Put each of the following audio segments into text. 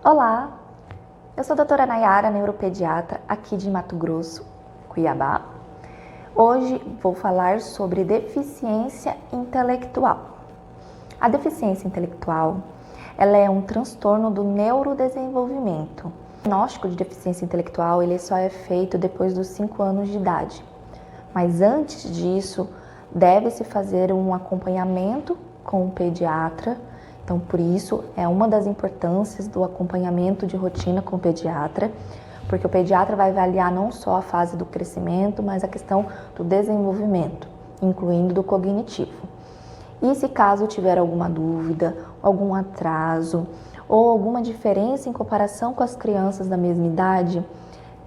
Olá, eu sou a doutora Nayara, neuropediatra aqui de Mato Grosso, Cuiabá. Hoje vou falar sobre deficiência intelectual. A deficiência intelectual, ela é um transtorno do neurodesenvolvimento. O diagnóstico de deficiência intelectual, ele só é feito depois dos 5 anos de idade. Mas antes disso, deve-se fazer um acompanhamento com o pediatra. Então, por isso, é uma das importâncias do acompanhamento de rotina com o pediatra, porque o pediatra vai avaliar não só a fase do crescimento, mas a questão do desenvolvimento, incluindo do cognitivo. E se caso tiver alguma dúvida, algum atraso ou alguma diferença em comparação com as crianças da mesma idade,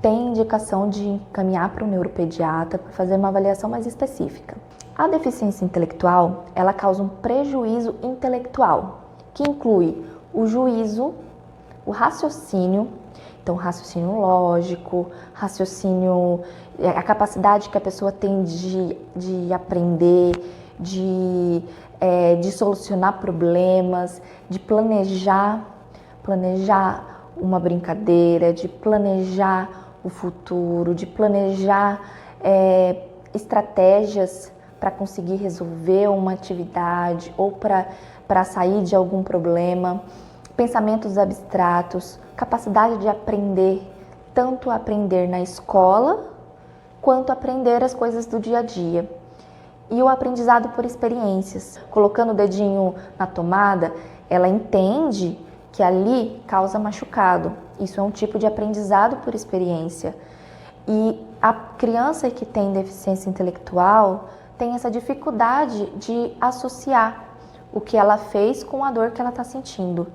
tem indicação de encaminhar para o neuropediatra para fazer uma avaliação mais específica. A deficiência intelectual, ela causa um prejuízo intelectual, que inclui o juízo, o raciocínio, então raciocínio lógico, a capacidade que a pessoa tem de aprender, de solucionar problemas, de planejar uma brincadeira, de planejar o futuro, de planejar estratégias para conseguir resolver uma atividade ou para sair de algum problema, pensamentos abstratos, capacidade de aprender, tanto aprender na escola, quanto aprender as coisas do dia a dia. E o aprendizado por experiências. Colocando o dedinho na tomada, ela entende que ali causa machucado. Isso é um tipo de aprendizado por experiência. E a criança que tem deficiência intelectual tem essa dificuldade de associar o que ela fez com a dor que ela está sentindo.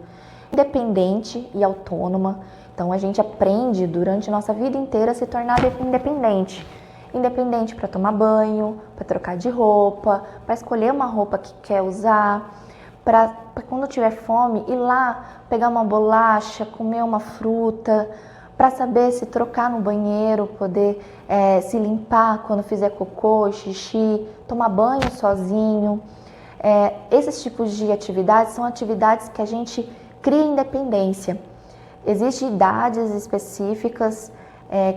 Independente e autônoma, então a gente aprende durante a nossa vida inteira a se tornar independente. Independente para tomar banho, para trocar de roupa, para escolher uma roupa que quer usar, para quando tiver fome ir lá pegar uma bolacha, comer uma fruta, para saber se trocar no banheiro, poder se limpar quando fizer cocô, xixi, tomar banho sozinho. Esses tipos de atividades são atividades que a gente cria independência. Existem idades específicas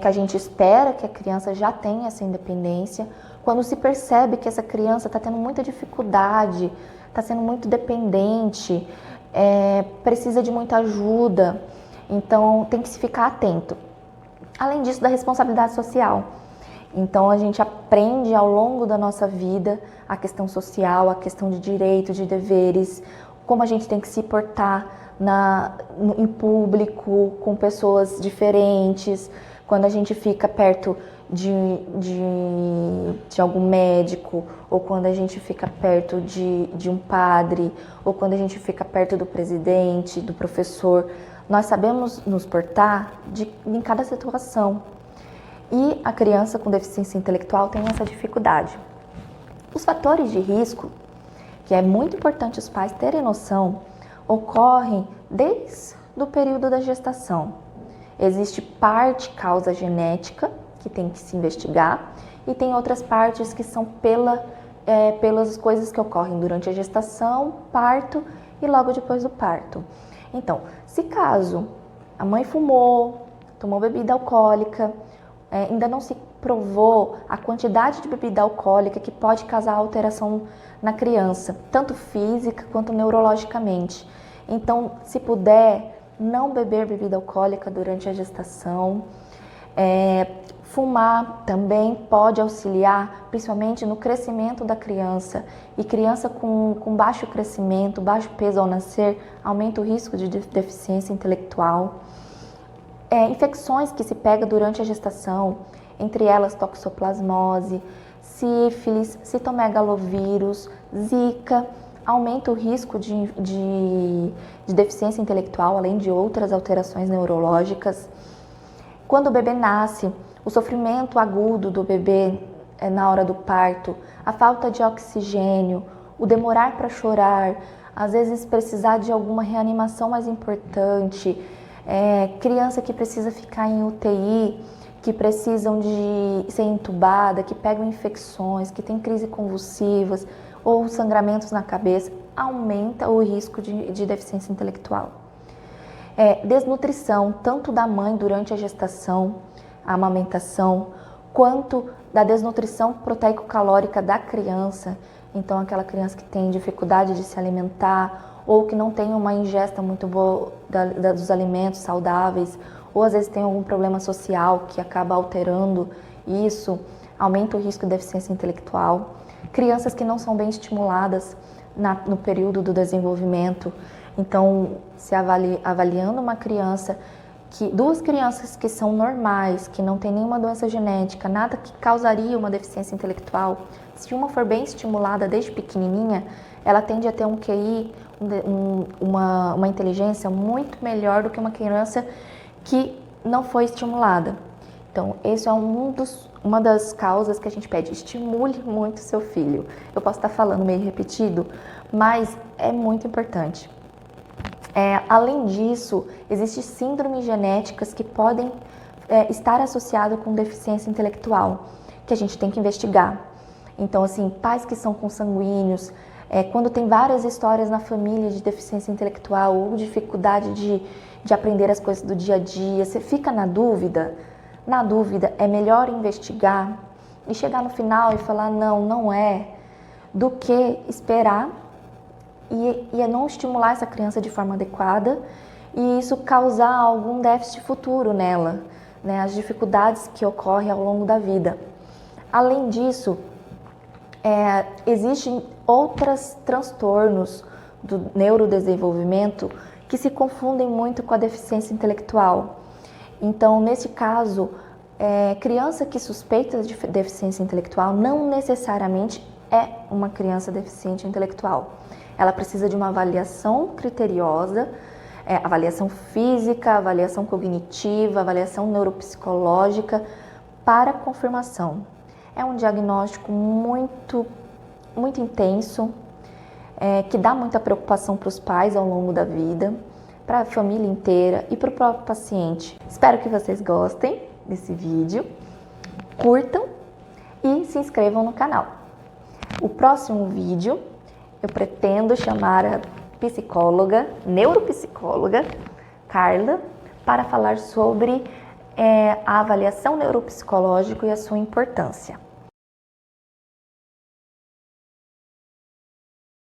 que a gente espera que a criança já tenha essa independência. Quando se percebe que essa criança está tendo muita dificuldade, está sendo muito dependente, precisa de muita ajuda, então tem que se ficar atento. Além disso, da responsabilidade social. Então a gente aprende ao longo da nossa vida a questão social, a questão de direitos, de deveres, como a gente tem que se portar em público, com pessoas diferentes, quando a gente fica perto de algum médico, ou quando a gente fica perto de um padre, ou quando a gente fica perto do presidente, do professor. Nós sabemos nos portar em cada situação. E a criança com deficiência intelectual tem essa dificuldade. Os fatores de risco, que é muito importante os pais terem noção, ocorrem desde o período da gestação. Existe parte causa genética, que tem que se investigar, e tem outras partes que são pelas coisas que ocorrem durante a gestação, parto e logo depois do parto. Então, se caso a mãe fumou, tomou bebida alcoólica, ainda não se provou a quantidade de bebida alcoólica que pode causar alteração na criança, tanto física quanto neurologicamente. Então, se puder, não beber bebida alcoólica durante a gestação. Fumar também pode auxiliar, principalmente no crescimento da criança. E criança com baixo crescimento, baixo peso ao nascer, aumenta o risco de deficiência intelectual. Infecções que se pegam durante a gestação, entre elas toxoplasmose, sífilis, citomegalovírus, zika, aumenta o risco de deficiência intelectual, além de outras alterações neurológicas. Quando o bebê nasce, o sofrimento agudo do bebê na hora do parto, a falta de oxigênio, o demorar para chorar, às vezes precisar de alguma reanimação mais importante, criança que precisa ficar em UTI, que precisam de ser entubada, que pegam infecções, que tem crises convulsivas ou sangramentos na cabeça, aumenta o risco de deficiência intelectual. Desnutrição, tanto da mãe durante a gestação, a amamentação, quanto da desnutrição proteico-calórica da criança. Então, aquela criança que tem dificuldade de se alimentar ou que não tem uma ingesta muito boa dos alimentos saudáveis, ou às vezes tem algum problema social que acaba alterando isso, aumenta o risco de deficiência intelectual. Crianças que não são bem estimuladas no período do desenvolvimento. Então, se avaliando uma criança, duas crianças que são normais, que não tem nenhuma doença genética, nada que causaria uma deficiência intelectual, se uma for bem estimulada desde pequenininha, ela tende a ter um QI, uma inteligência muito melhor do que uma criança que não foi estimulada. Então, esse é uma das causas que a gente pede: estimule muito seu filho. Eu posso estar falando meio repetido, mas é muito importante. Além disso, existem síndromes genéticas que podem estar associadas com deficiência intelectual, que a gente tem que investigar. Então, assim, pais que são consanguíneos, quando tem várias histórias na família de deficiência intelectual ou dificuldade de aprender as coisas do dia a dia, você fica na dúvida, é melhor investigar e chegar no final e falar não é, do que esperar e não estimular essa criança de forma adequada e isso causar algum déficit futuro nela, né? As dificuldades que ocorrem ao longo da vida. Além disso, existem outros transtornos do neurodesenvolvimento que se confundem muito com a deficiência intelectual. Então, nesse caso, criança que suspeita de deficiência intelectual não necessariamente é uma criança deficiente intelectual. Ela precisa de uma avaliação criteriosa, avaliação física, avaliação cognitiva, avaliação neuropsicológica para confirmação. É um diagnóstico muito, muito intenso, que dá muita preocupação para os pais ao longo da vida, para a família inteira e para o próprio paciente. Espero que vocês gostem desse vídeo, curtam e se inscrevam no canal. O próximo vídeo eu pretendo chamar a neuropsicóloga Carla para falar sobre a avaliação neuropsicológica e a sua importância.